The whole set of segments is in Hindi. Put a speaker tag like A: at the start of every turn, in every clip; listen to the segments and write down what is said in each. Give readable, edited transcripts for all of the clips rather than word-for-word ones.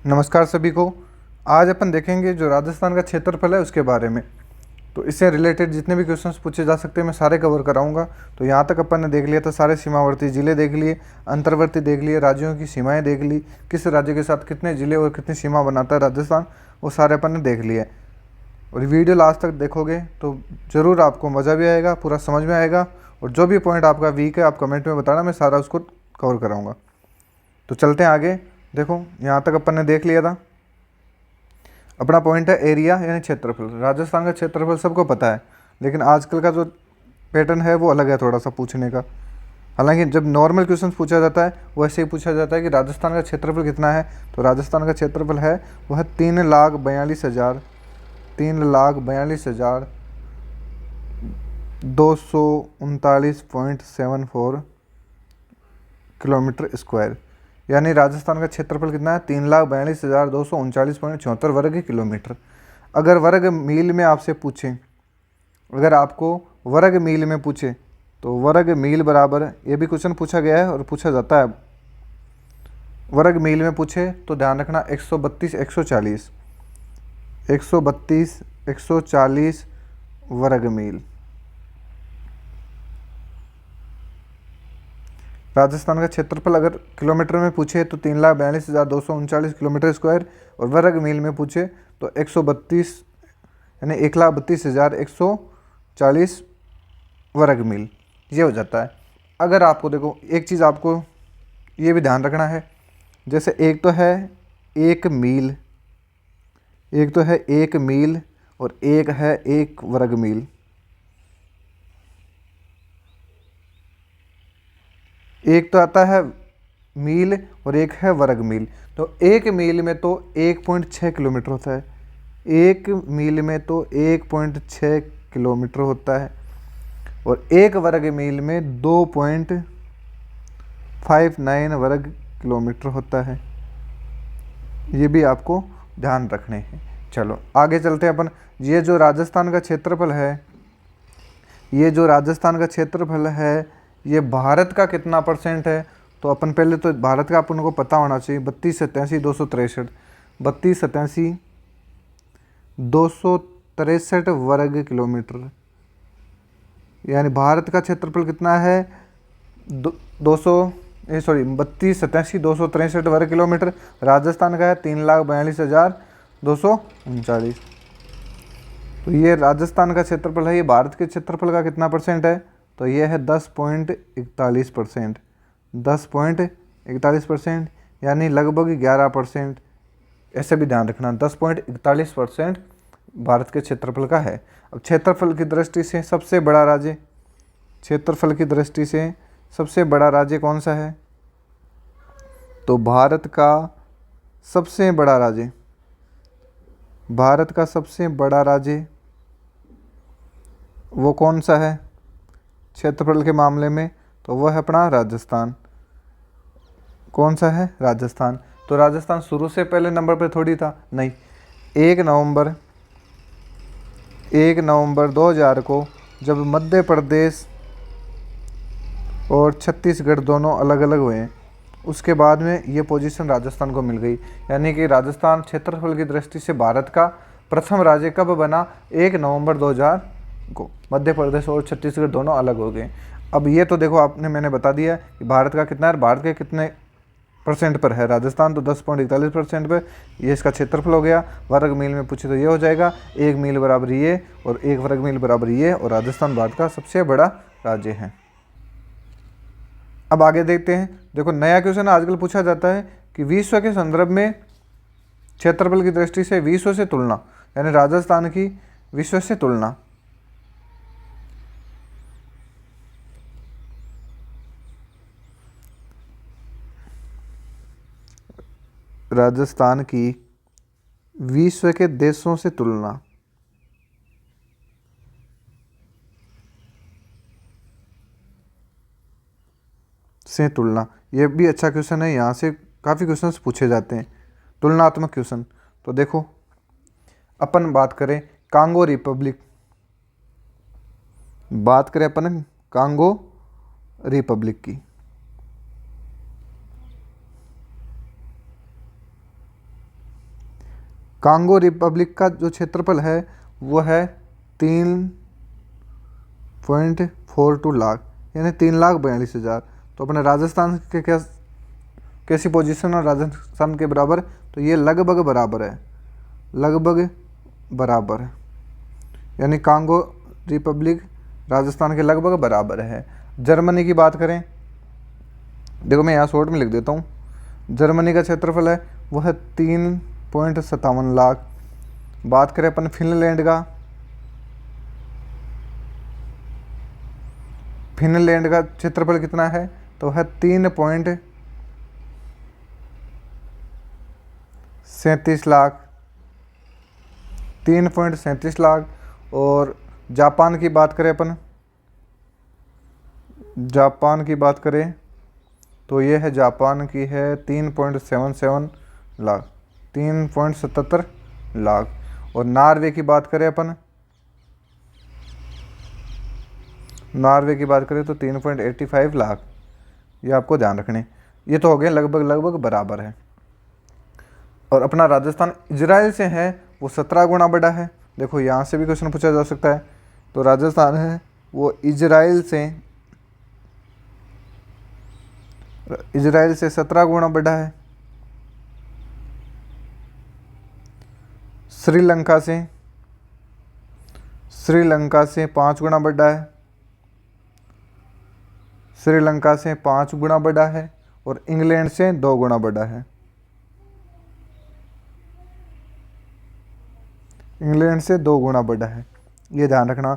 A: नमस्कार सभी को। आज अपन देखेंगे जो राजस्थान का क्षेत्रफल है उसके बारे में। तो इससे रिलेटेड जितने भी क्वेश्चंस पूछे जा सकते हैं मैं सारे कवर कराऊंगा। तो यहाँ तक अपन ने देख लिया, तो सारे सीमावर्ती ज़िले देख लिए, अंतर्वर्ती देख लिए, राज्यों की सीमाएं देख ली, किस राज्य के साथ कितने ज़िले और कितनी सीमा बनाता है राजस्थान, वो सारे अपन ने देख लिए। और वीडियो लास्ट तक देखोगे तो ज़रूर आपको मज़ा भी आएगा, पूरा समझ में आएगा। और जो भी पॉइंट आपका वीक है आप कमेंट में बताना, मैं सारा उसको कवर कराऊँगा। तो चलते हैं आगे। देखो यहाँ तक अपन ने देख लिया था। अपना पॉइंट है एरिया यानी क्षेत्रफल। राजस्थान का क्षेत्रफल सबको पता है, लेकिन आजकल का जो पैटर्न है वो अलग है थोड़ा सा पूछने का। हालांकि जब नॉर्मल क्वेश्चन पूछा जाता है वैसे ही पूछा जाता है कि राजस्थान का क्षेत्रफल कितना है। तो राजस्थान का क्षेत्रफल है वह 3,42,239.74 किलोमीटर स्क्वायर। यानी राजस्थान का क्षेत्रफल कितना है? 3,42,239.74 वर्ग किलोमीटर। अगर वर्ग मील में आपसे पूछें, अगर आपको वर्ग मील में पूछे तो वर्ग मील बराबर, ये भी क्वेश्चन पूछा गया है और पूछा जाता है, वर्ग मील में पूछे तो ध्यान रखना 132 140 132 140 वर्ग मील। राजस्थान का क्षेत्रफल अगर किलोमीटर में पूछे तो 3,42,239 किलोमीटर स्क्वायर, और वर्ग मील में पूछे तो 132 यानी 1,32,140 वर्ग मील, ये हो जाता है। अगर आपको देखो एक चीज़ आपको ये भी ध्यान रखना है, जैसे एक तो है एक मील, एक तो है एक मील और एक है एक वर्ग मील। एक तो आता है मील और एक है वर्ग मील। तो एक मील में तो 1.6 किलोमीटर होता है, एक मील में तो 1.6 किलोमीटर होता है, और एक वर्ग मील में 2.59 वर्ग किलोमीटर होता है। ये भी आपको ध्यान रखने हैं। चलो आगे चलते हैं अपन। ये जो राजस्थान का क्षेत्रफल है, ये जो राजस्थान का क्षेत्रफल है ये भारत का कितना परसेंट है? तो अपन पहले तो भारत का अपन को पता होना चाहिए, 32,87,263 32,87,263 वर्ग किलोमीटर। यानी भारत का क्षेत्रफल कितना है? 32,87,263 वर्ग किलोमीटर। राजस्थान का है 3,42,239। तो ये राजस्थान का क्षेत्रफल है, ये भारत के क्षेत्रफल का कितना परसेंट है? तो ये है 10.41%। 10.41% यानी लगभग 11%। ऐसे भी ध्यान रखना, 10.41% भारत के क्षेत्रफल का है। अब क्षेत्रफल की दृष्टि से सबसे बड़ा राज्य, क्षेत्रफल की दृष्टि से सबसे बड़ा राज्य कौन सा है? तो भारत का सबसे बड़ा राज्य, भारत का सबसे बड़ा राज्य वो कौन सा है क्षेत्रफल के मामले में? तो वह है अपना राजस्थान। कौन सा है? राजस्थान। तो राजस्थान शुरू से पहले नंबर पे थोड़ी था, नहीं। 1 नवंबर 2000 को जब मध्य प्रदेश और छत्तीसगढ़ दोनों अलग अलग हुए, उसके बाद में ये पोजीशन राजस्थान को मिल गई। यानी कि राजस्थान क्षेत्रफल की दृष्टि से भारत का प्रथम राज्य कब बना? 1 नवंबर 2000 को। मध्य प्रदेश और छत्तीसगढ़ दोनों अलग हो गए। अब ये तो देखो आपने, मैंने बता दिया कि भारत का कितना है, भारत के कितने परसेंट पर है राजस्थान, तो 10.41% पर। ये इसका क्षेत्रफल हो गया। वर्ग मील में पूछे तो ये हो जाएगा, एक मील बराबर ये और एक वर्ग मील बराबर ये, और राजस्थान भारत का सबसे बड़ा राज्य है। अब आगे देखते हैं। देखो नया क्वेश्चन आजकल पूछा जाता है कि विश्व के संदर्भ में क्षेत्रफल की दृष्टि से विश्व से तुलना, यानी राजस्थान की विश्व से तुलना। राजस्थान की विश्व के देशों से तुलना। से तुलना, ये भी अच्छा क्वेश्चन है। यहाँ से काफ़ी क्वेश्चंस पूछे जाते हैं, तुलनात्मक क्वेश्चन। तो देखो अपन बात करें कांगो रिपब्लिक, बात करें अपन कांगो रिपब्लिक की। कांगो रिपब्लिक का जो क्षेत्रफल है वो है 3.42 लाख, यानी 3,42,000। तो अपने राजस्थान के क्या कैसी पोजीशन है राजस्थान के बराबर, तो ये लगभग बराबर है, लगभग बराबर है, यानी कांगो रिपब्लिक राजस्थान के लगभग बराबर है। जर्मनी की बात करें, देखो मैं यहाँ शॉर्ट में लिख देता हूँ। जर्मनी का क्षेत्रफल है वो है 3.57 लाख। बात करें अपन फिनलैंड का, फिनलैंड का क्षेत्रफल कितना है, तो है 3.37 लाख, 3.37 लाख। और जापान की बात करें अपन, जापान की बात करें तो ये है, जापान की है 3.77 लाख, 3.77 लाख। और नॉर्वे की बात करें अपन, नॉर्वे की बात करें तो 3.85 लाख। ये आपको ध्यान रखने, ये तो हो गए लगभग लगभग बराबर है। और अपना राजस्थान इजराइल से है वो 17 गुना बड़ा है। देखो यहाँ से भी क्वेश्चन पूछा जा सकता है। तो राजस्थान है वो इजराइल से 17 गुना बड़ा है। श्रीलंका से 5 गुना बड़ा है, श्रीलंका से 5 गुना बड़ा है। और इंग्लैंड से 2 गुना बड़ा है, इंग्लैंड से 2 गुना बड़ा है। ये ध्यान रखना,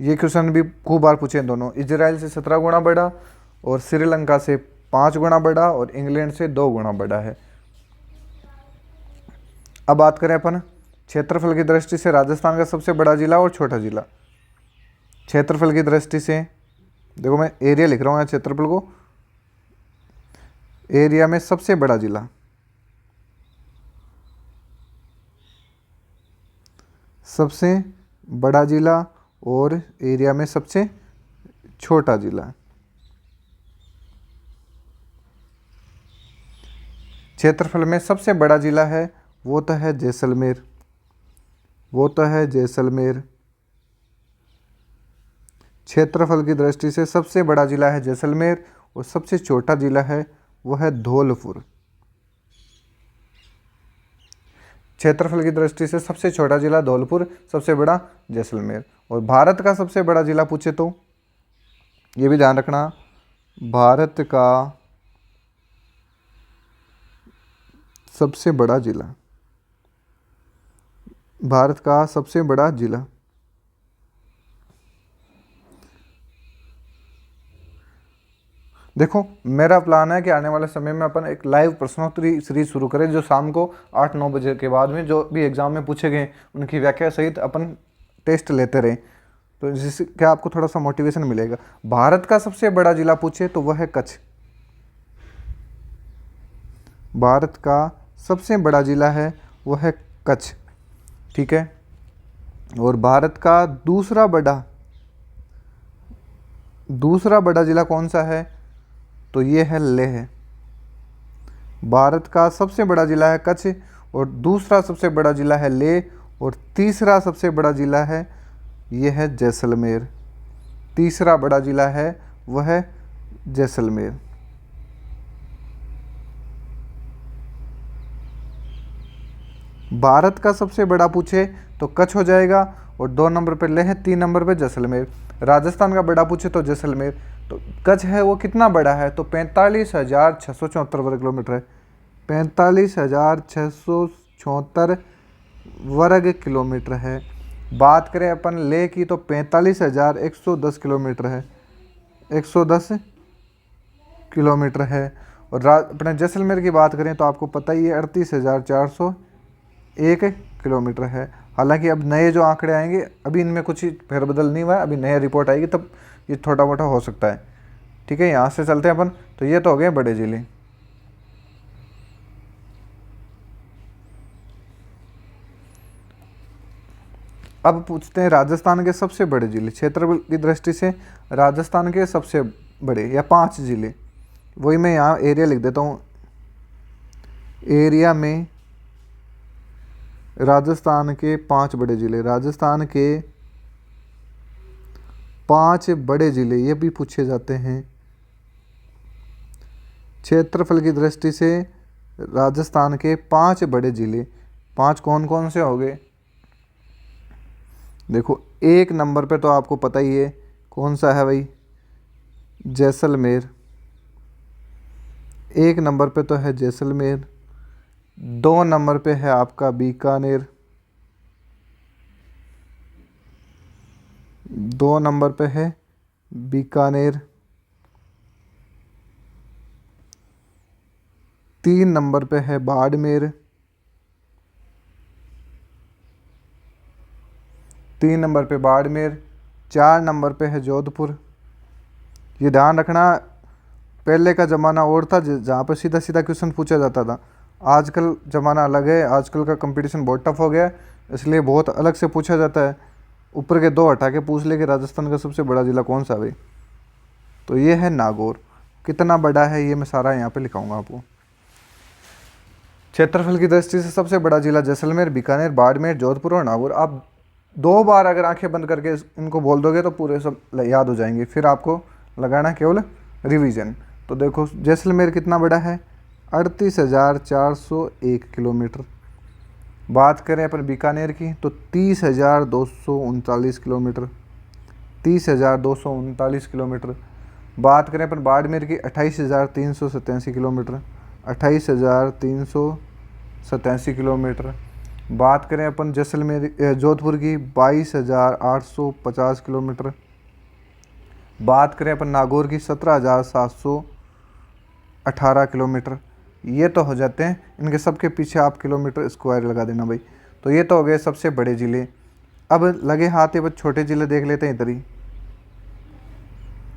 A: ये क्वेश्चन भी खूब बार पूछे दोनों, इजराइल से 17 गुना बड़ा और श्रीलंका से 5 गुना बड़ा और इंग्लैंड से 2 गुना बड़ा है। अब बात करें अपन क्षेत्रफल की दृष्टि से राजस्थान का सबसे बड़ा जिला और छोटा जिला। क्षेत्रफल की दृष्टि से देखो मैं एरिया लिख रहा हूँ, क्षेत्रफल को एरिया में सबसे बड़ा जिला, सबसे बड़ा जिला और एरिया में सबसे छोटा जिला। क्षेत्रफल में सबसे बड़ा जिला है वो तो है जैसलमेर, वो तो है जैसलमेर। क्षेत्रफल की दृष्टि से सबसे बड़ा जिला है जैसलमेर और सबसे छोटा जिला है वो है धौलपुर। क्षेत्रफल की दृष्टि से सबसे छोटा जिला धौलपुर, सबसे बड़ा जैसलमेर। और भारत का सबसे बड़ा जिला पूछे तो ये भी ध्यान रखना, भारत का सबसे बड़ा जिला, भारत का सबसे बड़ा जिला देखो मेरा प्लान है कि आने वाले समय में अपन एक लाइव प्रश्नोत्तरी सीरीज शुरू करें, जो शाम को 8-9 बजे के बाद में जो भी एग्जाम में पूछे गए उनकी व्याख्या सहित अपन टेस्ट लेते रहें, तो जिससे क्या आपको थोड़ा सा मोटिवेशन मिलेगा। भारत का सबसे बड़ा जिला पूछे तो वह है कच्छ, भारत का सबसे बड़ा जिला है वह है कच्छ, ठीक है। और भारत का दूसरा बड़ा जिला कौन सा है, तो ये है लेह। भारत का सबसे बड़ा जिला है कच्छ और दूसरा सबसे बड़ा जिला है लेह और तीसरा सबसे बड़ा जिला है ये है जैसलमेर, तीसरा बड़ा जिला है वह है जैसलमेर। भारत का सबसे बड़ा पूछे तो कच्छ हो जाएगा और 2 नंबर पे लेह, 3 नंबर पे जैसलमेर। राजस्थान का बड़ा पूछे तो जैसलमेर। तो कच्छ है वो कितना बड़ा है, तो 45,674 वर्ग किलोमीटर है, 45,674 वर्ग किलोमीटर है। बात करें अपन लेह की तो 45,110 किलोमीटर है, 110 किलोमीटर है। और अपने जैसलमेर की बात करें तो आपको पता ही है 38,401 किलोमीटर है। हालांकि अब नए जो आंकड़े आएंगे अभी इनमें कुछ फेरबदल नहीं हुआ है, अभी नया रिपोर्ट आएगी तब ये थोड़ा मोटा हो सकता है, ठीक है। यहाँ से चलते हैं अपन, तो ये तो हो गए बड़े जिले। अब पूछते हैं राजस्थान के सबसे बड़े जिले। क्षेत्रफल की दृष्टि से राजस्थान के सबसे बड़े या 5 जिले, वही मैं यहाँ एरिया लिख देता हूँ। एरिया में राजस्थान के 5 बड़े जिले, राजस्थान के 5 बड़े जिले ये भी पूछे जाते हैं। क्षेत्रफल की दृष्टि से राजस्थान के 5 बड़े जिले, 5 कौन कौन से हो गए? देखो 1 नंबर पे तो आपको पता ही है कौन सा है भाई, जैसलमेर। 1 नंबर पे तो है जैसलमेर। 2 नंबर पे है आपका बीकानेर। 2 नंबर पे है बीकानेर। 3 नंबर पे है बाड़मेर। 3 नंबर पे बाड़मेर। 4 नंबर पे है जोधपुर। ये ध्यान रखना, पहले का ज़माना और था जहाँ पर सीधा सीधा क्वेश्चन पूछा जाता था। आजकल ज़माना अलग है, आजकल का कंपटीशन बहुत टफ हो गया है, इसलिए बहुत अलग से पूछा जाता है। ऊपर के 2 हटा के पूछ ले कि राजस्थान का सबसे बड़ा ज़िला कौन सा भाई, तो ये है नागौर। कितना बड़ा है ये मैं सारा यहाँ पे लिखाऊंगा आपको। क्षेत्रफल की दृष्टि से सबसे बड़ा जिला जैसलमेर, बीकानेर, बाड़मेर, जोधपुर और नागौर। आप 2 बार अगर आंखें बंद करके इनको बोल दोगे तो पूरे सब याद हो जाएंगे, फिर आपको लगाना केवल रिवीजन। तो देखो जैसलमेर कितना बड़ा है, 38,401 किलोमीटर। बात करें अपन बीकानेर की तो 30,239 किलोमीटर, 30,239 किलोमीटर। बात करें अपन बाड़मेर की 28,387 किलोमीटर, 28,387 किलोमीटर। बात करें अपन जैसलमेर जोधपुर की 22,850 किलोमीटर। बात करें अपन नागौर की 17,718 किलोमीटर। ये तो हो जाते हैं, इनके सबके पीछे आप किलोमीटर स्क्वायर लगा देना भाई। तो ये तो हो गए सबसे बड़े ज़िले। अब लगे हाथ ये बस छोटे ज़िले देख लेते हैं इधर ही।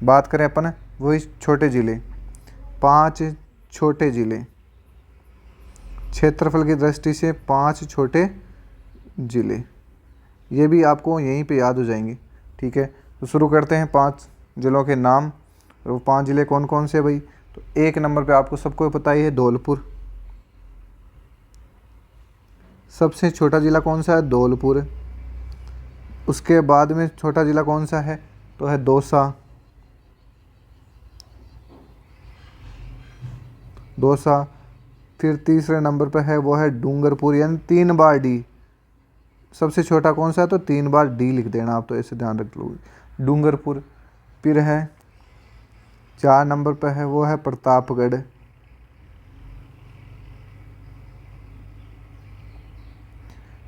A: बात करें अपन वही छोटे ज़िले, 5 छोटे ज़िले, क्षेत्रफल की दृष्टि से 5 छोटे ज़िले, ये भी आपको यहीं पे याद हो जाएंगे। ठीक है, तो शुरू करते हैं 5 ज़िलों के नाम। वो 5 ज़िले कौन कौन से भाई? तो 1 नंबर पे आपको सबको पता ही है धौलपुर। सबसे छोटा ज़िला कौन सा है? धौलपुर। उसके बाद में छोटा ज़िला कौन सा है? तो है दौसा। दौसा। फिर तीसरे नंबर पे है वो है डूंगरपुर, यानी 3 बार डी। सबसे छोटा कौन सा है? तो 3 बार डी लिख देना आप, तो ऐसे ध्यान रख लोगे, डूंगरपुर। फिर है 4 नंबर पे है वो है प्रतापगढ़।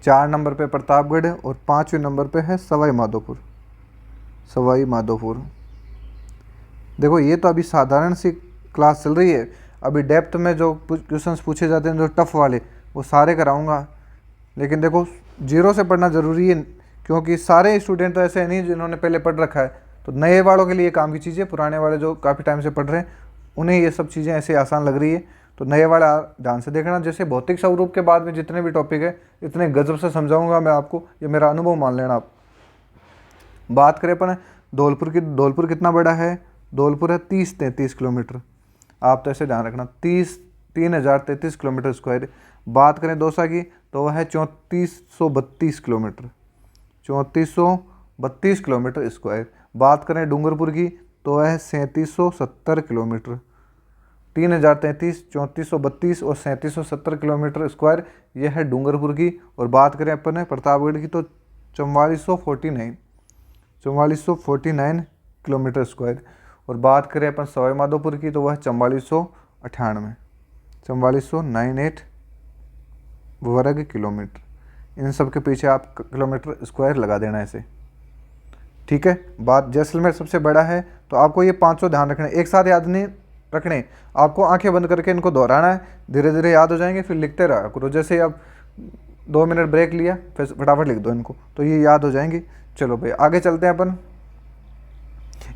A: 4 नंबर पे प्रतापगढ़ और 5वें नंबर पे है सवाई माधोपुर। सवाई माधोपुर। देखो ये तो अभी साधारण सी क्लास चल रही है, अभी डेप्थ में जो क्वेश्चंस पूछे जाते हैं जो टफ वाले वो सारे कराऊंगा। लेकिन देखो 0 से पढ़ना ज़रूरी है, क्योंकि सारे स्टूडेंट तो ऐसे नहीं जिन्होंने पहले पढ़ रखा है। तो नए वालों के लिए काम की चीज़ें, पुराने वाले जो काफ़ी टाइम से पढ़ रहे हैं उन्हें ये सब चीज़ें ऐसे आसान लग रही है। तो नए वाला ध्यान से देखना। जैसे भौतिक स्वरूप के बाद में जितने भी टॉपिक है इतने गजब से समझाऊंगा मैं आपको, ये मेरा अनुभव मान लेना आप। बात करें अपन धौलपुर की, धौलपुर कितना बड़ा है? धौलपुर है 30-33 किलोमीटर। आप तो ऐसे ध्यान रखना, 3,033 किलोमीटर स्क्वायर। बात करें दौसा की तो वह है 3432 किलोमीटर, 3432 किलोमीटर स्क्वायर। बात करें डूंगरपुर की तो वह है 3770 किलोमीटर। 3,033, 3432 और 3770 किलोमीटर स्क्वायर, यह है डूंगरपुर की। और बात करें अपन प्रतापगढ़ की तो 4449 किलोमीटर स्क्वायर। और बात करें अपन सवाई माधोपुर की तो वह 4498 वर्ग किलोमीटर। इन सब के पीछे आप किलोमीटर स्क्वायर लगा देना ऐसे। ठीक है, बात जैसलमेर सबसे बड़ा है, तो आपको ये 500 ध्यान रखने, एक साथ याद नहीं रखने, आपको आंखें बंद करके इनको दोहराना है, धीरे धीरे याद हो जाएंगे, फिर लिखते रहा करो। जैसे आप 2 मिनट ब्रेक लिया फिर फटाफट लिख दो इनको, तो ये याद हो जाएंगे। चलो भाई आगे चलते हैं अपन।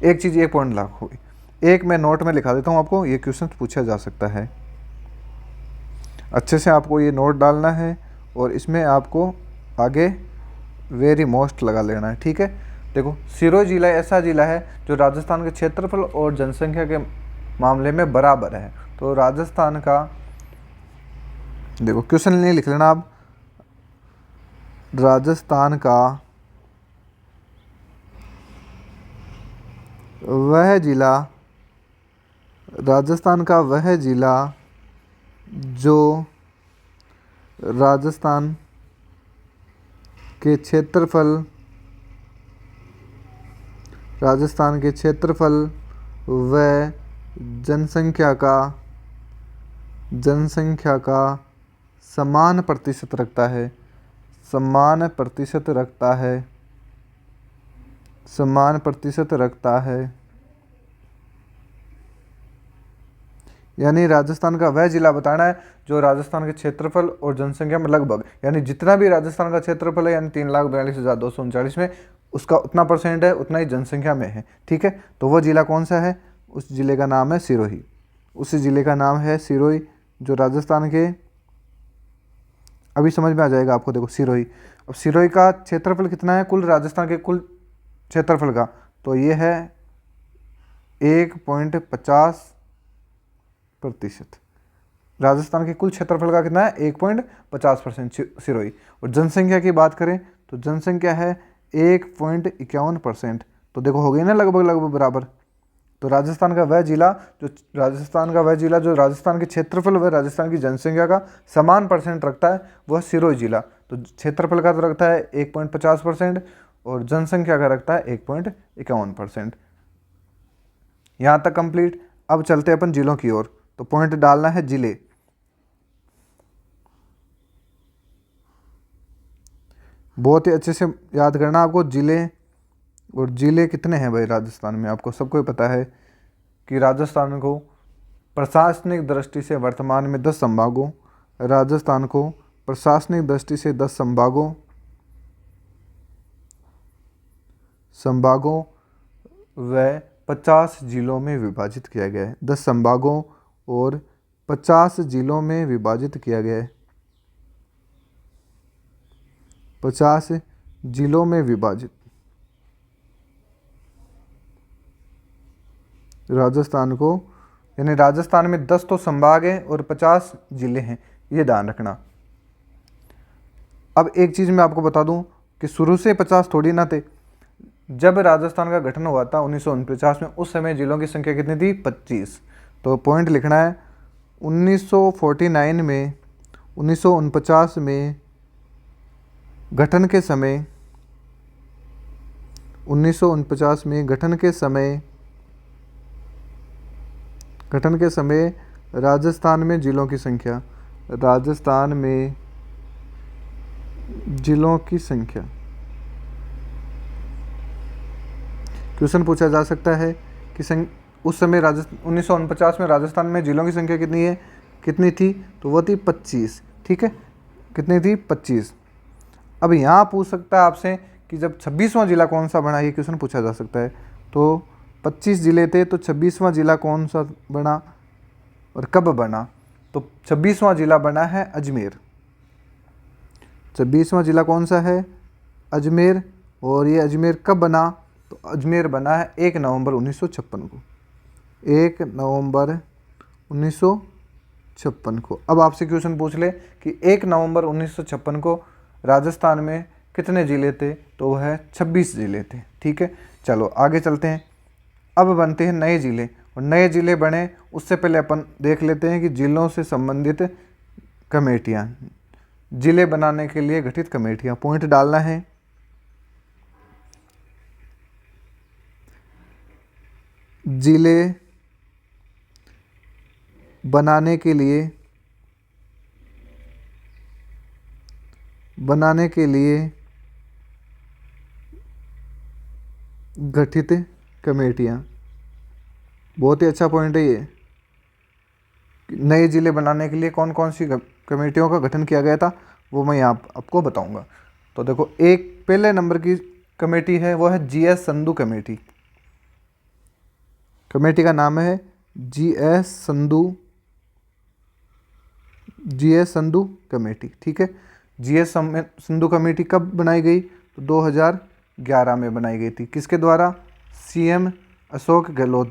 A: एक चीज़, एक पॉइंट लाख होगी, एक मैं नोट में लिखा देता हूँ आपको, ये क्वेश्चन पूछा जा सकता है। अच्छे से आपको ये नोट डालना है और इसमें आपको आगे वेरी मोस्ट लगा लेना है। ठीक है, देखो सिरोही जिला ऐसा जिला है जो राजस्थान के क्षेत्रफल और जनसंख्या के मामले में बराबर है। तो राजस्थान का, देखो क्वेश्चन नहीं लिख लेना आप, राजस्थान का वह जिला, राजस्थान का वह जिला जो राजस्थान के क्षेत्रफल, राजस्थान के क्षेत्रफल व जनसंख्या का समान प्रतिशत रखता है, समान प्रतिशत रखता है, समान प्रतिशत रखता है। यानी राजस्थान का वह जिला बताना है जो राजस्थान के क्षेत्रफल और जनसंख्या में लगभग, यानी जितना भी राजस्थान का क्षेत्रफल है, यानी 3,42,239 में उसका उतना परसेंट है, उतना ही जनसंख्या में है। ठीक है, तो वो जिला कौन सा है? उस जिले का नाम है सिरोही। उस जिले का नाम है सिरोही, जो राजस्थान के, अभी समझ में आ जाएगा आपको। देखो सिरोही, अब सिरोही का क्षेत्रफल कितना है कुल राजस्थान के कुल क्षेत्रफल का? तो ये है 1.50%। राजस्थान के कुल क्षेत्रफल का कितना है? 1.50% सिरोही। और जनसंख्या की बात करें तो जनसंख्या है 1.51%। तो देखो हो गई ना लगभग लगभग बराबर। तो राजस्थान का वह जिला जो राजस्थान के क्षेत्रफल व राजस्थान की जनसंख्या का समान परसेंट रखता है वह सिरोही जिला। तो क्षेत्रफल का तो रखता है 1.50% और जनसंख्या का रखता है 1.51%। यहाँ तक कंप्लीट। अब चलते हैं अपन जिलों की ओर। तो पॉइंट डालना है जिले। बहुत ही अच्छे से याद करना आपको जिले। और जिले कितने हैं भाई राजस्थान में? आपको सबको ही पता है कि राजस्थान को प्रशासनिक दृष्टि से वर्तमान में 10 संभागों, राजस्थान को प्रशासनिक दृष्टि से 10 संभागों व 50 जिलों में विभाजित किया गया है। 10 संभागों और 50 जिलों में विभाजित किया गया है। 50 जिलों में विभाजित राजस्थान को, यानी राजस्थान में 10 तो संभाग हैं और 50 जिले हैं, ये ध्यान रखना। अब एक चीज़ मैं आपको बता दूं कि शुरू से 50 थोड़ी ना थे। जब राजस्थान का गठन हुआ था 1949 में, उस समय जिलों की संख्या कितनी थी? 25। तो पॉइंट लिखना है 1949 में, 1949 में गठन के समय, 1949 में गठन के समय राजस्थान में जिलों की संख्या, राजस्थान में जिलों की संख्या, क्वेश्चन पूछा जा सकता है कि उस समय 1949 में राजस्थान में जिलों की संख्या कितनी थी? तो वो थी 25। ठीक है, कितनी थी? 25। अब यहाँ पूछ सकता है आपसे कि जब 26वां जिला कौन सा बना, ये क्वेश्चन पूछा जा सकता है। तो 25 जिले थे, तो 26वां जिला कौन सा बना और कब बना? तो 26वां जिला बना है अजमेर। 26वां जिला कौन सा है? अजमेर। और ये अजमेर कब बना? तो अजमेर बना है 1 नवंबर 1956 को। 1 नवंबर 1956 को। अब आपसे क्वेश्चन पूछ ले कि 1 नवंबर 1956 को राजस्थान में कितने ज़िले थे? तो वह 26 ज़िले थे। ठीक है, चलो आगे चलते हैं। अब बनते हैं नए ज़िले, और नए ज़िले बने उससे पहले अपन देख लेते हैं कि जिलों से संबंधित कमेटियाँ, ज़िले बनाने के लिए गठित कमेटियाँ। पॉइंट डालना है जिले बनाने के लिए गठित कमेटियाँ। बहुत ही अच्छा पॉइंट है ये। नए ज़िले बनाने के लिए कौन कौन सी कमेटियों का गठन किया गया था वो मैं यहाँ आपको बताऊंगा। तो देखो, एक पहले नंबर की कमेटी है वो है GS संधू कमेटी। कमेटी का नाम है GS संधू कमेटी। ठीक है, GS संधू कमेटी कब बनाई गई? तो 2011 में बनाई गई थी। किसके द्वारा? CM अशोक गहलोत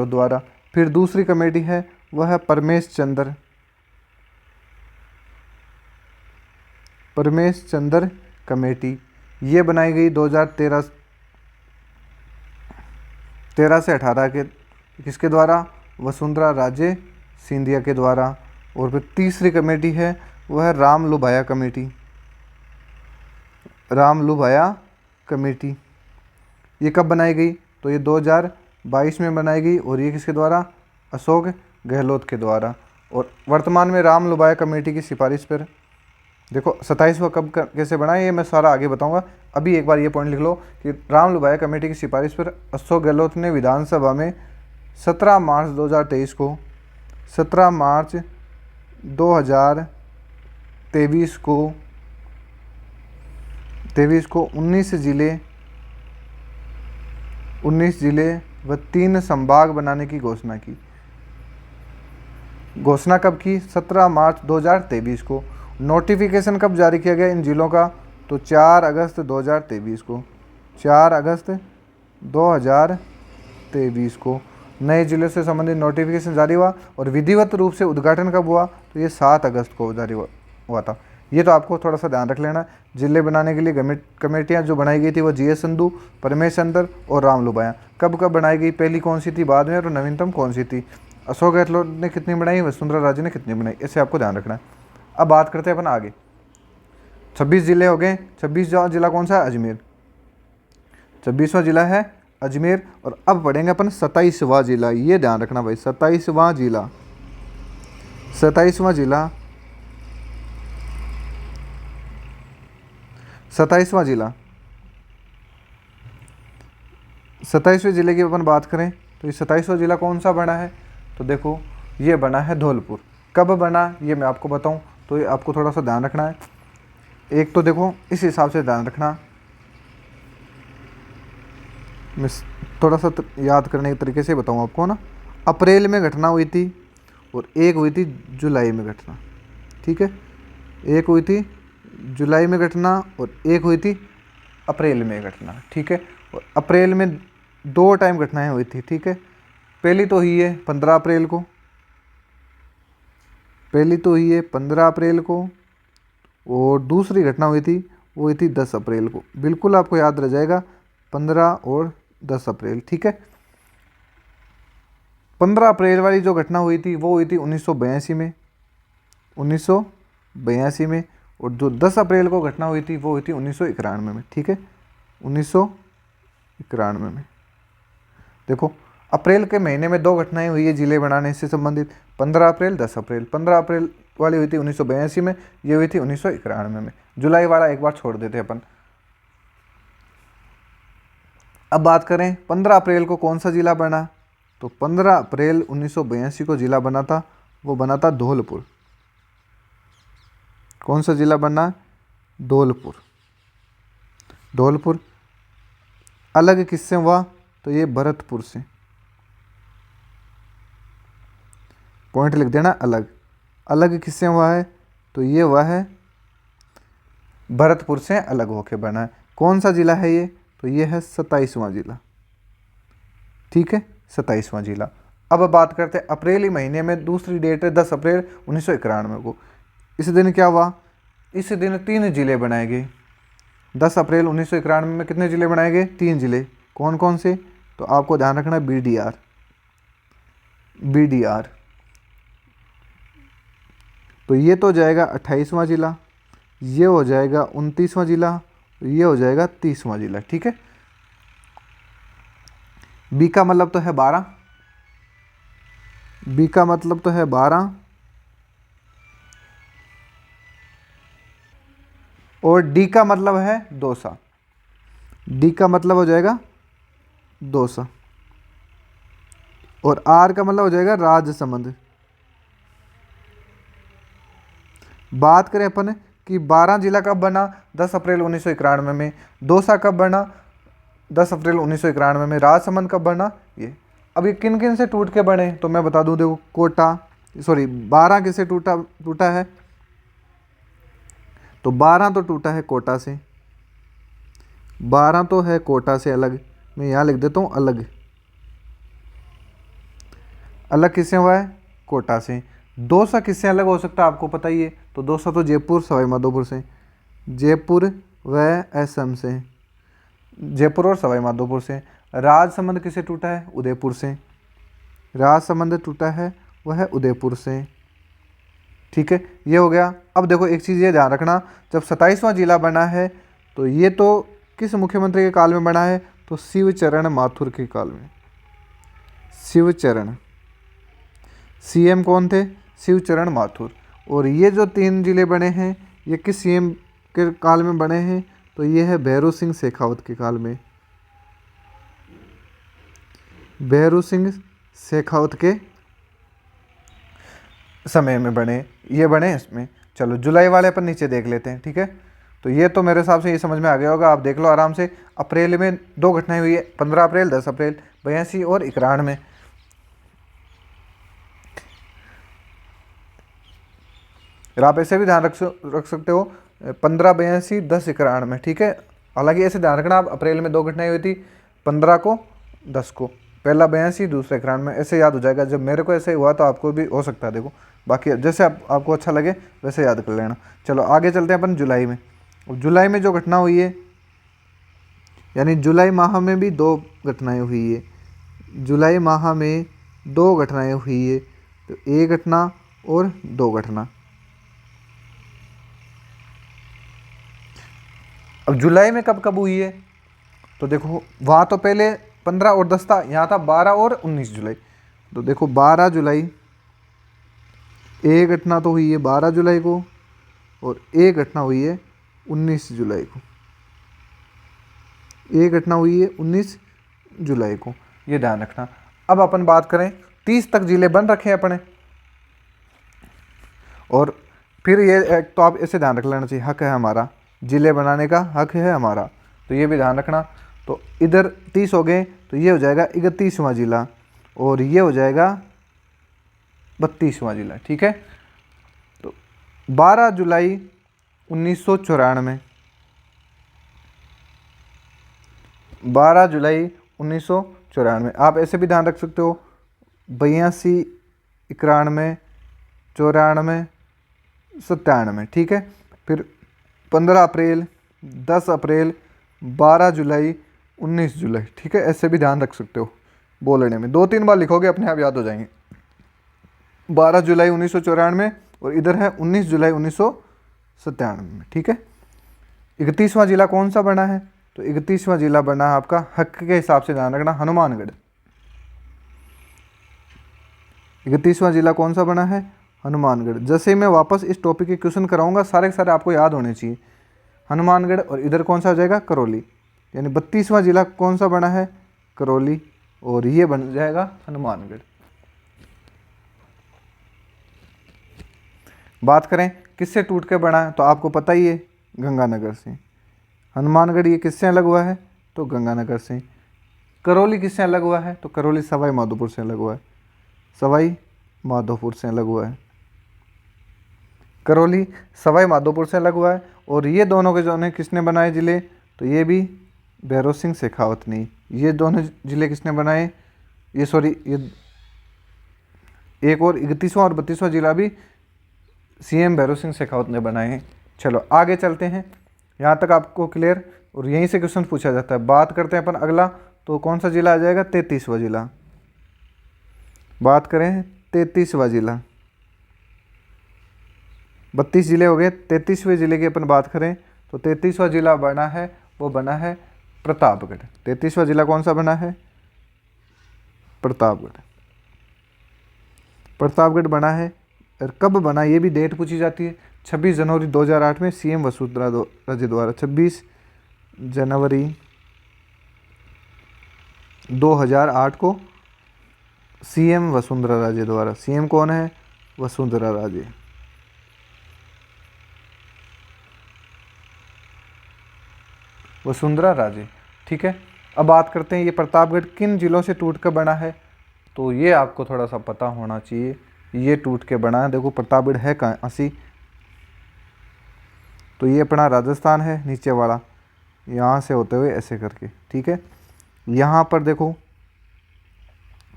A: द्वारा। फिर दूसरी कमेटी है वह है परमेश चंद्र परमेश चंद्र कमेटी, ये बनाई गई 2013 से 18 के, किसके द्वारा? वसुंधरा राजे सिंधिया के द्वारा। और फिर तीसरी कमेटी है वह है रामलुभाया कमेटी, रामलुभाया कमेटी। ये कब बनाई गई? तो ये 2022 में बनाई गई और ये किसके द्वारा? अशोक गहलोत के द्वारा। और वर्तमान में रामलुभाया कमेटी की सिफारिश पर देखो 27वां कैसे बना है ये मैं सारा आगे बताऊंगा। अभी एक बार ये पॉइंट लिख लो कि रामलुभाया कमेटी की सिफारिश पर अशोक गहलोत ने विधानसभा में 17 मार्च 2023 को 17 मार्च 2023 को 19 जिले व 3 संभाग बनाने की घोषणा की। घोषणा कब की? 17 मार्च 2023 को। नोटिफिकेशन कब जारी किया गया इन जिलों का? तो 4 अगस्त 2023 को, 4 अगस्त 2023 को नए जिलों से संबंधित नोटिफिकेशन जारी हुआ। और विधिवत रूप से उद्घाटन कब हुआ? तो ये 7 अगस्त को जारी हुआ था। ये तो आपको थोड़ा सा ध्यान रख लेना। जिले बनाने के लिए कमेटियाँ जो बनाई गई थी वो GS संधू, परमेश चंद्र और रामलुभाया। कब कब बनाई गई? पहली कौन सी थी, बाद में, और नवीनतम कौन सी थी? अशोक गहलोत ने कितनी बनाई, वसुंधरा राजे ने कितनी बनाई, ऐसे आपको ध्यान रखना है। अब बात करते हैं अपन आगे। 26 जिले हो गए। 26वां जिला कौन सा है? अजमेर। 26वां जिला है अजमेर। और अब पढ़ेंगे अपन 27वां जिला। ये ध्यान रखना भाई, 27वां जिला, 27वां जिला, 27वां जिला, 27वें जिले की अपन बात करें तो ये 27वां जिला कौन सा बना है? तो देखो ये बना है धौलपुर। कब बना ये मैं आपको बताऊं, तो ये आपको थोड़ा सा ध्यान रखना है। एक तो देखो इस हिसाब से ध्यान रखना, मैं थोड़ा सा याद करने के तरीके से बताऊं आपको ना। अप्रैल में घटना हुई थी और एक हुई थी जुलाई में घटना, ठीक है। एक हुई थी जुलाई में घटना और एक हुई थी अप्रैल में घटना, ठीक है। और अप्रैल में 2 टाइम घटनाएं हुई थी, ठीक है। पहली तो हुई है 15 अप्रैल को, पहली तो हुई है 15 अप्रैल को, और दूसरी घटना हुई थी वो हुई थी 10 अप्रैल को। बिल्कुल आपको याद रह जाएगा 15 और 10 अप्रैल, ठीक है। 15 अप्रैल वाली जो घटना हुई थी वो हुई थी 1982 में, 1982 में। और जो 10 अप्रैल को घटना हुई थी वो हुई थी 1991 में, ठीक है, 1991 में। देखो अप्रैल के महीने में 2 घटनाएं हुई है जिले बनाने से संबंधित, 15 अप्रैल 10 अप्रैल। 15 अप्रैल वाली हुई थी 1982 में, ये हुई थी 1991 में। जुलाई वाला एक बार छोड़ देते अपन। अब बात करें 15 अप्रैल को कौन सा जिला बना, तो 15 अप्रैल 1982 को जिला बना था, वो बना था धौलपुर। कौन सा जिला बना? धौलपुर। धौलपुर अलग किससे हुआ? तो ये भरतपुर से। पॉइंट लिख देना, अलग। अलग किससे हुआ है? तो ये हुआ है भरतपुर से अलग होके बना है। कौन सा जिला है ये? तो ये है 27वां जिला, ठीक है, 27वां जिला। अब बात करते हैं अप्रैल ही महीने में दूसरी डेट है 10 अप्रैल 1991 को। इस दिन क्या हुआ? इस दिन 3 जिले बनाए गए। 10 अप्रैल 1991 में कितने जिले बनाए गए? 3 जिले। कौन कौन से? तो आपको ध्यान रखना है BDR, BDR। तो ये तो हो जाएगा 28वां जिला, ये हो जाएगा 29वां जिला, ये हो जाएगा 30वां जिला, ठीक है। बी का मतलब तो है 12, बी का मतलब तो है 12, और डी का मतलब है दौसा। डी का मतलब हो जाएगा दौसा, और आर का मतलब हो जाएगा राजसमंद। बात करें अपन कि 12 जिला कब बना? 10 अप्रैल 1991 में। दौसा कब बना? 10 अप्रैल 1991 में। राजसमंद कब बना? ये। अब ये किन किन से टूट के बने? तो मैं बता दूं, देखो कोटा, सॉरी 12 किससे टूटा है? तो 12 तो टूटा है कोटा से, 12 तो है कोटा से अलग। मैं यहाँ लिख देता हूँ अलग। अलग किससे हुआ है? कोटा से। दौसा किससे अलग हो सकता है आपको पता ही है, तो दौसा तो जयपुर सवाई माधोपुर से। जयपुर व असम से, जयपुर और सवाई माधोपुर से। राजसमंद किसे टूटा है? उदयपुर से। राजसमंद टूटा है वह उदयपुर से। ठीक है, ये हो गया। अब देखो एक चीज़ ये ध्यान रखना, जब 27वां जिला बना है तो ये तो किस मुख्यमंत्री के काल में बना है? तो शिवचरण माथुर के काल में। शिवचरण, सीएम कौन थे? शिवचरण माथुर। और ये जो 3 जिले बने हैं ये किस सीएम के काल में बने हैं? तो ये है भैरू सिंह शेखावत के काल में। भैरू सिंह शेखावत के समय में बने, ये बने इसमें। चलो जुलाई वाले अपन नीचे देख लेते हैं। ठीक है, तो ये तो मेरे हिसाब से ये समझ में आ गया होगा, आप देख लो आराम से। अप्रैल में 2 घटनाएं हुई है, 15 अप्रैल 10 अप्रैल, 82 और 91। आप ऐसे भी ध्यान रख सकते हो 15 82 10 91। ठीक है, हालांकि ऐसे ध्यान रखना, आप अप्रैल में 2 घटनाएं हुई थी, 15 को 10 को, पहला 82 दूसरा 91, ऐसे याद हो जाएगा। जब मेरे को ऐसे हुआ तो आपको भी हो सकता है। देखो बाकी जैसे आपको अच्छा लगे वैसे याद कर लेना। चलो आगे चलते हैं अपन जुलाई में। जुलाई में जो घटना हुई है, यानी जुलाई माह में भी 2 घटनाएं हुई है। जुलाई माह में 2 घटनाएं हुई है, तो 1 घटना और 2 घटना। अब जुलाई में कब कब हुई है? तो देखो वहाँ तो पहले 15 और 10 था, यहाँ था 12 और 19 जुलाई। तो देखो 12 जुलाई, एक घटना तो हुई है 12 जुलाई को और एक घटना हुई है 19 जुलाई को। एक घटना हुई है 19 जुलाई को, ये ध्यान रखना। अब अपन बात करें, 30 तक जिले बन रखे हैं अपने। और फिर ये तो आप ऐसे ध्यान रख लेना चाहिए, हक है हमारा, जिले बनाने का हक है हमारा, तो ये भी ध्यान रखना। तो इधर 30 हो गए, तो ये हो जाएगा 31वां जिला और ये हो जाएगा 32वां जिला। ठीक है, तो 12 जुलाई 1994, 12 जुलाई 1994। आप ऐसे भी ध्यान रख सकते हो 82 91 94 97। ठीक है, फिर 15 अप्रैल 10 अप्रैल 12 जुलाई 19 जुलाई। ठीक है, ऐसे भी ध्यान रख सकते हो, बोलने में 2-3 बार लिखोगे अपने आप याद हो जाएंगे। 12 जुलाई 1994 और इधर है 19 जुलाई 1997 में। ठीक है, 31वां जिला कौन सा बना है? तो 31वां जिला बना है आपका, हक के हिसाब से ध्यान रखना, हनुमानगढ़। 31वां जिला कौन सा बना है? हनुमानगढ़। जैसे मैं वापस इस टॉपिक के क्वेश्चन कराऊंगा सारे के सारे आपको याद होने चाहिए। हनुमानगढ़ और इधर कौन सा हो जाएगा? करौली। यानी 32वां जिला कौन सा बना है? करौली, और ये बन जाएगा हनुमानगढ़। बात करें किससे टूट के बना है, तो आपको पता ही है, गंगानगर से। हनुमानगढ़ ये किससे अलग हुआ है? तो गंगानगर से। करौली किससे अलग हुआ है? तो करौली सवाई माधोपुर से अलग हुआ है, सवाई माधोपुर से अलग हुआ है। करौली सवाई माधोपुर से अलग हुआ है। और ये दोनों के जो ने किसने बनाए जिले? तो ये भी भैरू सिंह शेखावत ने। ये दोनों जिले किसने बनाए? ये सॉरी, ये एक और 31वां और 32वां जिला भी सीएम भैरू सिंह शेखावत ने बनाए हैं। चलो आगे चलते हैं, यहाँ तक आपको क्लियर, और यहीं से क्वेश्चन पूछा जाता है। बात करते हैं अपन अगला, तो कौन सा जिला आ जाएगा? 33वां जिला। बात करें 33वां जिला, 32 जिले हो गए, 33वें जिले की अपन बात करें तो 33वां जिला बना है, वो बना है प्रतापगढ़। 33वां जिला कौन सा बना है? प्रतापगढ़। प्रतापगढ़ बना है। और कब बना ये भी डेट पूछी जाती है, 26 जनवरी 2008 में सीएम वसुंधरा राजे द्वारा। 26 जनवरी 2008 को सीएम वसुंधरा राजे द्वारा। सीएम कौन है? वसुंधरा राजे। वसुंधरा राजे। ठीक है, अब बात करते हैं ये प्रतापगढ़ किन जिलों से टूट कर बना है, तो ये आपको थोड़ा सा पता होना चाहिए। ये टूट के बना है, देखो प्रतापगढ़ है कहाँ सी, तो ये अपना राजस्थान है नीचे वाला, यहाँ से होते हुए ऐसे करके। ठीक है, यहाँ पर देखो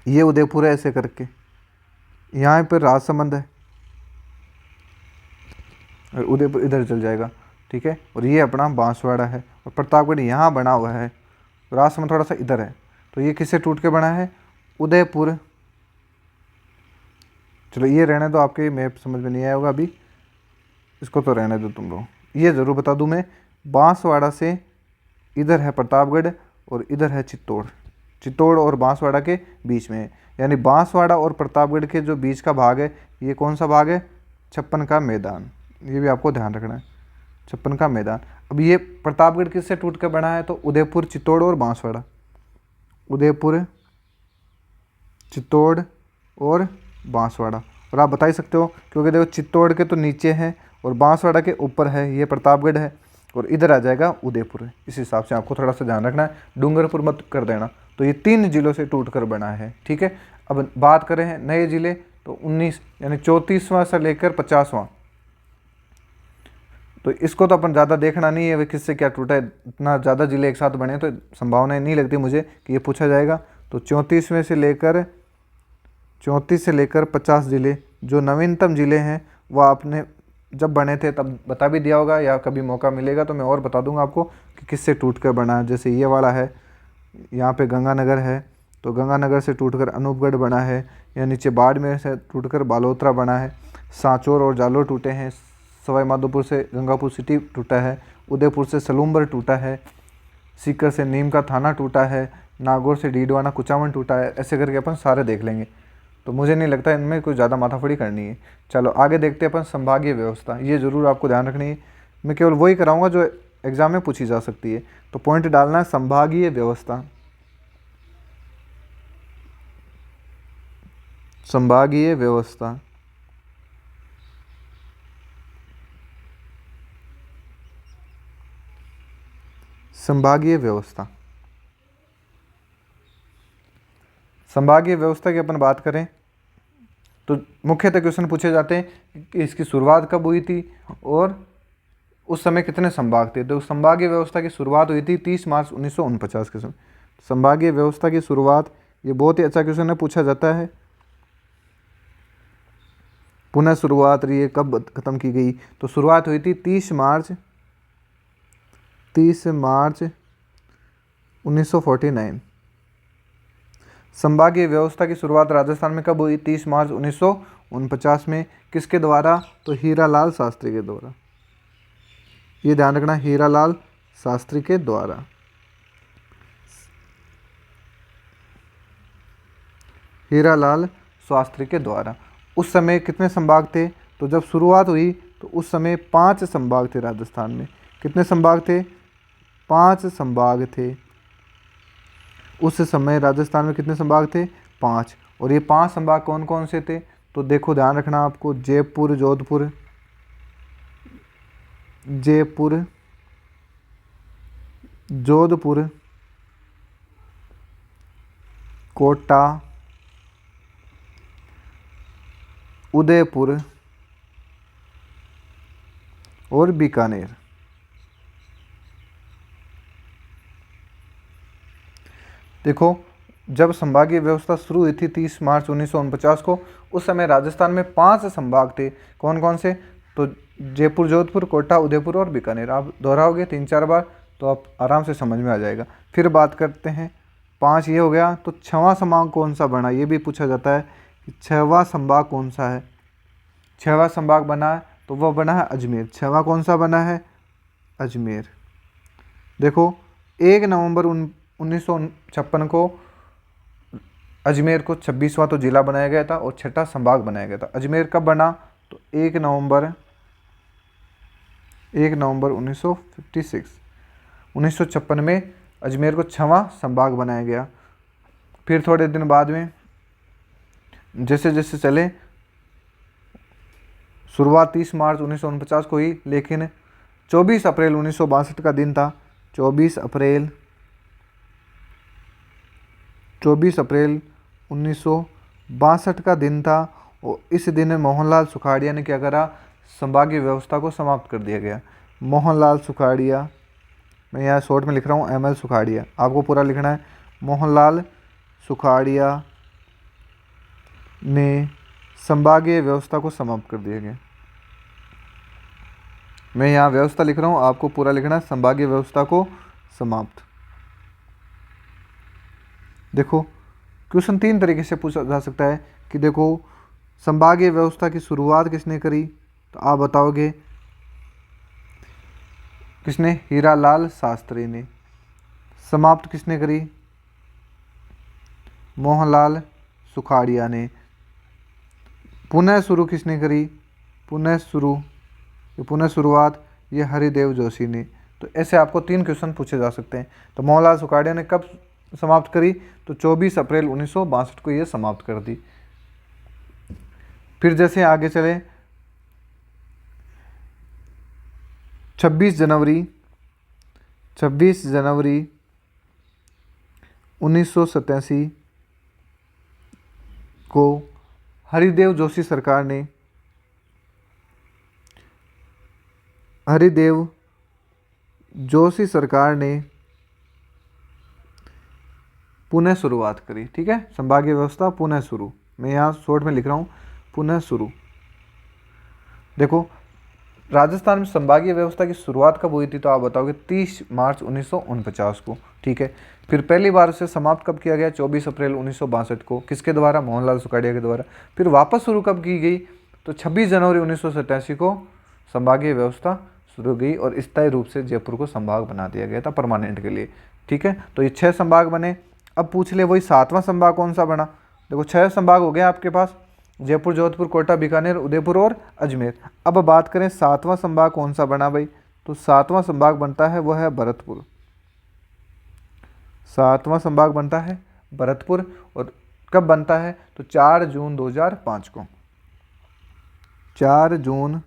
A: ये उदयपुर है ऐसे करके, यहाँ पर राजसमंद है और उदयपुर इधर चल जाएगा। ठीक है। और ये अपना बांसवाड़ा है और प्रतापगढ़ यहाँ बना हुआ है, राजसमंद थोड़ा सा इधर है। तो ये किससे टूट के बना है? उदयपुर। चलो ये रहने दो, आपके मैप समझ में नहीं आया होगा अभी, इसको तो रहने दो तुम लोग। ये ज़रूर बता दूं मैं, बांसवाड़ा से इधर है प्रतापगढ़ और इधर है चित्तौड़। चित्तौड़ और बांसवाड़ा के बीच में है, यानी बांसवाड़ा और प्रतापगढ़ के जो बीच का भाग है, ये कौन सा भाग है? छप्पन का मैदान। ये भी आपको ध्यान रखना है, छप्पन का मैदान। अब ये प्रतापगढ़ किससे टूट कर बना है? तो उदयपुर, चित्तौड़ और बांसवाड़ा। उदयपुर, चित्तौड़ और बांसवाड़ा। और आप बता ही सकते हो क्योंकि देखो चित्तौड़ के तो नीचे है और बांसवाड़ा के ऊपर है, ये प्रतापगढ़ है और इधर आ जाएगा उदयपुर। इस हिसाब से आपको थोड़ा सा ध्यान रखना है, डूंगरपुर मत कर देना। तो ये 3 जिलों से टूट कर बना है, ठीक है। अब बात करें हैं नए जिले, तो 19 यानी 34वां से लेकर 50वां। तो इसको तो अपन ज़्यादा देखना नहीं है वे किससे क्या टूटा है, इतना ज़्यादा जिले एक साथ बने तो संभावना नहीं लगती मुझे कि ये पूछा जाएगा। तो 34 से लेकर 50 जिले जो नवीनतम जिले हैं, वो आपने जब बने थे तब बता भी दिया होगा, या कभी मौका मिलेगा तो मैं और बता दूंगा आपको कि किससे टूट कर बना है। जैसे ये वाला है, यहाँ पे गंगानगर है, तो गंगानगर से टूटकर अनूपगढ़ बना है, या नीचे बाड़मेर से टूटकर बालोतरा बना है। सांचौर और जालोर टूटे हैं, सवाई माधोपुर से गंगापुर सिटी टूटा है, उदयपुर से सलूम्बर टूटा है, सीकर से नीम का थाना टूटा है, नागौर से डीडवाना कुचामन टूटा है। ऐसे करके अपन सारे देख लेंगे, तो मुझे नहीं लगता इनमें कोई ज़्यादा माथाफड़ी करनी है। चलो आगे देखते हैं अपन संभागीय व्यवस्था, ये ज़रूर आपको ध्यान रखनी है। मैं केवल वही कराऊंगा जो एग्जाम में पूछी जा सकती है, तो पॉइंट डालना है संभागीय व्यवस्था। संभागीय व्यवस्था, संभागीय व्यवस्था। संभागीय व्यवस्था की अपन बात करें तो मुख्यतः क्वेश्चन पूछे जाते हैं कि इसकी शुरुआत कब हुई थी और उस समय कितने संभाग थे। तो संभागीय व्यवस्था की शुरुआत हुई थी 30 मार्च 1949 के समय। संभागीय व्यवस्था की शुरुआत, ये बहुत ही अच्छा क्वेश्चन है, पूछा जाता है। पुनः शुरुआत रही है, कब खत्म की गई? तो शुरुआत हुई थी 30 मार्च 1949। संभागीय व्यवस्था की शुरुआत राजस्थान में कब हुई? 30 मार्च 1949 में। किसके द्वारा? तो हीरालाल शास्त्री के द्वारा। ये ध्यान रखना, हीरालाल शास्त्री के द्वारा। हीरालाल शास्त्री के द्वारा। उस समय कितने संभाग थे? तो जब शुरुआत हुई तो उस समय 5 संभाग थे राजस्थान में। कितने संभाग थे? 5 संभाग थे। उस समय राजस्थान में कितने संभाग थे? 5। और ये 5 संभाग कौन कौन से थे? तो देखो ध्यान रखना आपको, जयपुर, जोधपुर, कोटा, उदयपुर और बीकानेर। देखो जब संभागीय व्यवस्था शुरू हुई थी 30 मार्च 1949 को, उस समय राजस्थान में 5 संभाग थे। कौन कौन से? तो जयपुर, जोधपुर, कोटा, उदयपुर और बीकानेर। आप दोहराओगे 3-4 बार तो आप आराम से समझ में आ जाएगा। फिर बात करते हैं, 5 ये हो गया, तो 6वां संभाग कौन सा बना? ये भी पूछा जाता है कि 6वां संभाग कौन सा है। 6वां संभाग बना है तो वह बना है अजमेर। 6वां कौन सा बना है? अजमेर। देखो 1 नवंबर 1956 को अजमेर को 26वां तो जिला बनाया गया था और 6ठा संभाग बनाया गया था। अजमेर कब बना? तो 1 नवंबर 1956 में अजमेर को 6वां संभाग बनाया गया। फिर थोड़े दिन बाद में जैसे जैसे चले, शुरुआत 30 मार्च 1949 को हुई, लेकिन 24 अप्रैल 1962 का दिन था। 24 अप्रैल 1962 का दिन था और इस दिन मोहनलाल सुखाड़िया ने क्या करा? संभागीय व्यवस्था को समाप्त कर दिया गया। मोहनलाल सुखाड़िया, मैं यहाँ शॉर्ट में लिख रहा हूँ ML सुखाड़िया, आपको पूरा लिखना है। मोहनलाल सुखाड़िया ने संभागीय व्यवस्था को समाप्त कर दिया गया। मैं यहाँ व्यवस्था लिख रहा हूँ, आपको पूरा लिखना है संभागीय व्यवस्था को समाप्त। देखो क्वेश्चन 3 तरीके से पूछा जा सकता है कि देखो संभागीय व्यवस्था की शुरुआत किसने करी, तो आप बताओगे किसने, हीरालाल शास्त्री ने। समाप्त किसने करी, मोहनलाल सुखाड़िया ने। पुनः शुरू किसने करी, पुनः शुरुआत ये हरिदेव जोशी ने। तो ऐसे आपको 3 क्वेश्चन पूछे जा सकते हैं। तो मोहनलाल सुखाड़िया ने कब समाप्त करी, तो 24 अप्रैल 1962 को ये समाप्त कर दी। फिर जैसे आगे चले, 26 जनवरी 1987 को हरिदेव जोशी सरकार ने पुनः शुरुआत करी। ठीक है, संभागीय व्यवस्था पुनः शुरू, मैं यहाँ शॉर्ट में लिख रहा हूँ पुनः शुरू। देखो राजस्थान में संभागीय व्यवस्था की शुरुआत कब हुई थी, तो आप बताओगे 30 मार्च 1949 को। ठीक है, फिर पहली बार उसे समाप्त कब किया गया, 24 अप्रैल 1962 को, किसके द्वारा, मोहनलाल सुखाड़िया के द्वारा। फिर वापस शुरू कब की गई, तो 26 जनवरी 1987 को संभागीय व्यवस्था शुरू गई और स्थायी रूप से जयपुर को संभाग बना दिया गया था परमानेंट के लिए। ठीक है, तो ये 6 संभाग बने। अब पूछ ले वही 7वां संभाग कौन सा बना। देखो 6 संभाग हो गए आपके पास, जयपुर, जोधपुर, कोटा, बीकानेर, उदयपुर और अजमेर। अब बात करें 7वां संभाग कौन सा बना भाई, तो 7वां संभाग बनता है वह है भरतपुर। 7वां संभाग बनता है भरतपुर, और कब बनता है, तो 4 जून 2005 को। 4 जून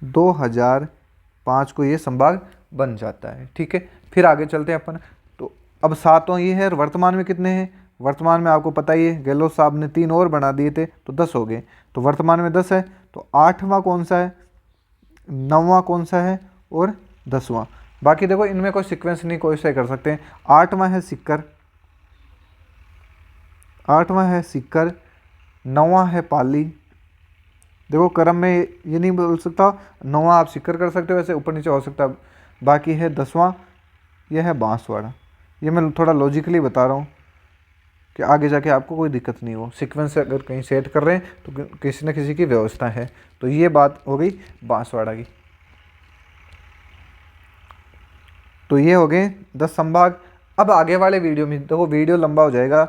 A: 2005 को ये संभाग बन जाता है। ठीक है, फिर आगे चलते हैं अपन। तो अब 7वां ये है, वर्तमान में कितने हैं, वर्तमान में आपको पता ही है, गहलोत साहब ने 3 और बना दिए थे तो 10 हो गए। तो वर्तमान में 10 है, तो 8वां कौन सा है, 9वां कौन सा है और 10वां। बाकी देखो इनमें कोई सीक्वेंस नहीं, कोई से कर सकते हैं। 8वां है सिक्कर, 9वां है पाली। देखो क्रम में ये नहीं बोल सकता, 9वां आप सिक्कर कर सकते हो, वैसे ऊपर नीचे हो सकता है। बाकी है 10वां, यह है बांसवाड़ा। ये मैं थोड़ा लॉजिकली बता रहा हूँ कि आगे जाके आपको कोई दिक्कत नहीं हो। सीक्वेंस से अगर कहीं सेट कर रहे हैं तो किसी न किसी की व्यवस्था है। तो ये बात हो गई बांसवाड़ा की। तो ये हो गए 10 संभाग। अब आगे वाले वीडियो में देखो, वीडियो लंबा हो जाएगा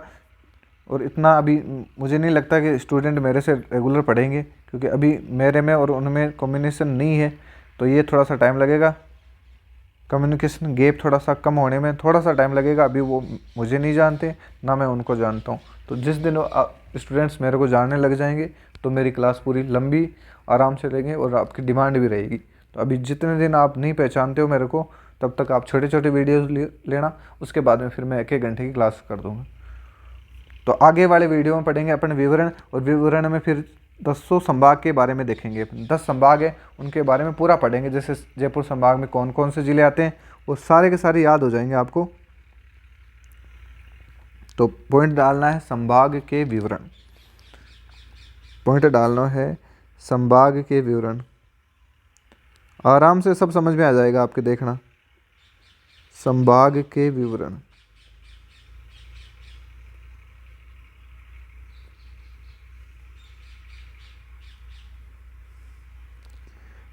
A: और इतना अभी मुझे नहीं लगता कि स्टूडेंट मेरे से रेगुलर पढ़ेंगे, क्योंकि अभी मेरे में और उनमें कम्युनिकेशन नहीं है, तो ये थोड़ा सा टाइम लगेगा। कम्युनिकेशन गैप थोड़ा सा कम होने में थोड़ा सा टाइम लगेगा। अभी वो मुझे नहीं जानते, ना मैं उनको जानता हूँ। तो जिस दिन स्टूडेंट्स मेरे को जानने लग जाएंगे तो मेरी क्लास पूरी लंबी आराम से लेंगे और आपकी डिमांड भी रहेगी। तो अभी जितने दिन आप नहीं पहचानते हो मेरे को, तब तक आप छोटे छोटे वीडियोस लेना, उसके बाद में फिर मैं 1-1 घंटे की क्लास कर दूँगा। तो आगे वाले वीडियो में पढ़ेंगे अपन विवरण, और विवरण में फिर 10 संभाग के बारे में देखेंगे। 10 संभाग है उनके बारे में पूरा पढ़ेंगे। जैसे जयपुर संभाग में कौन कौन से ज़िले आते हैं वो सारे के सारे याद हो जाएंगे आपको। तो पॉइंट डालना है संभाग के विवरण, पॉइंट डालना है संभाग के विवरण। आराम से सब समझ में आ जाएगा आपके, देखना संभाग के विवरण।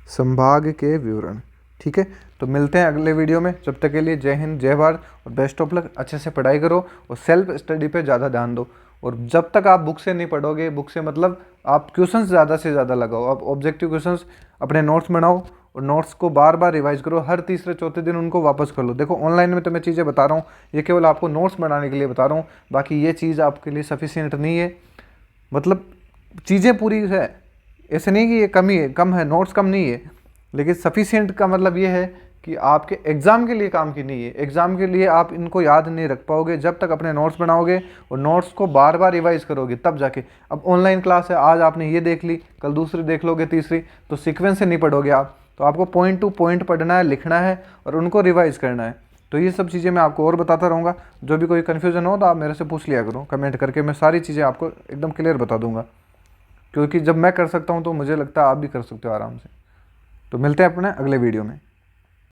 A: संभाग के विवरण। ठीक है, तो मिलते हैं अगले वीडियो में। जब तक के लिए जय हिंद, जय भारत और बेस्ट ऑफ लक। अच्छे से पढ़ाई करो और सेल्फ स्टडी पे ज़्यादा ध्यान दो। और जब तक आप बुक से नहीं पढ़ोगे, बुक से मतलब आप क्वेश्चंस ज़्यादा से ज़्यादा लगाओ। आप ऑब्जेक्टिव क्वेश्चंस अपने नोट्स बनाओ और नोट्स को बार बार रिवाइज करो। हर तीसरे चौथे दिन उनको वापस कर लो। देखो ऑनलाइन में तो मैं चीज़ें बता रहा हूँ, ये केवल आपको नोट्स बनाने के लिए बता रहा हूँ। बाकी ये चीज़ आपके लिए सफिशियंट नहीं है। मतलब चीज़ें पूरी है, ऐसे नहीं कि ये कम है, नोट्स कम नहीं है, लेकिन सफिशिएंट का मतलब ये है कि आपके एग्ज़ाम के लिए काम की नहीं है। एग्ज़ाम के लिए आप इनको याद नहीं रख पाओगे जब तक अपने नोट्स बनाओगे और नोट्स को बार बार रिवाइज करोगे, तब जाके। अब ऑनलाइन क्लास है, आज आपने ये देख ली, कल दूसरी देख लोगे, तीसरी, तो सीक्वेंस से नहीं पढ़ोगे आप। तो आपको पॉइंट टू पॉइंट पढ़ना है, लिखना है और उनको रिवाइज करना है। तो ये सब चीज़ें मैं आपको और बताता रहूँगा। जो भी कोई कन्फ्यूज़न हो तो आप मेरे से पूछ लिया करो कमेंट करके, मैं सारी चीज़ें आपको एकदम क्लियर बता दूँगा। क्योंकि जब मैं कर सकता हूँ तो मुझे लगता है आप भी कर सकते हो आराम से। तो मिलते हैं अपने अगले वीडियो में।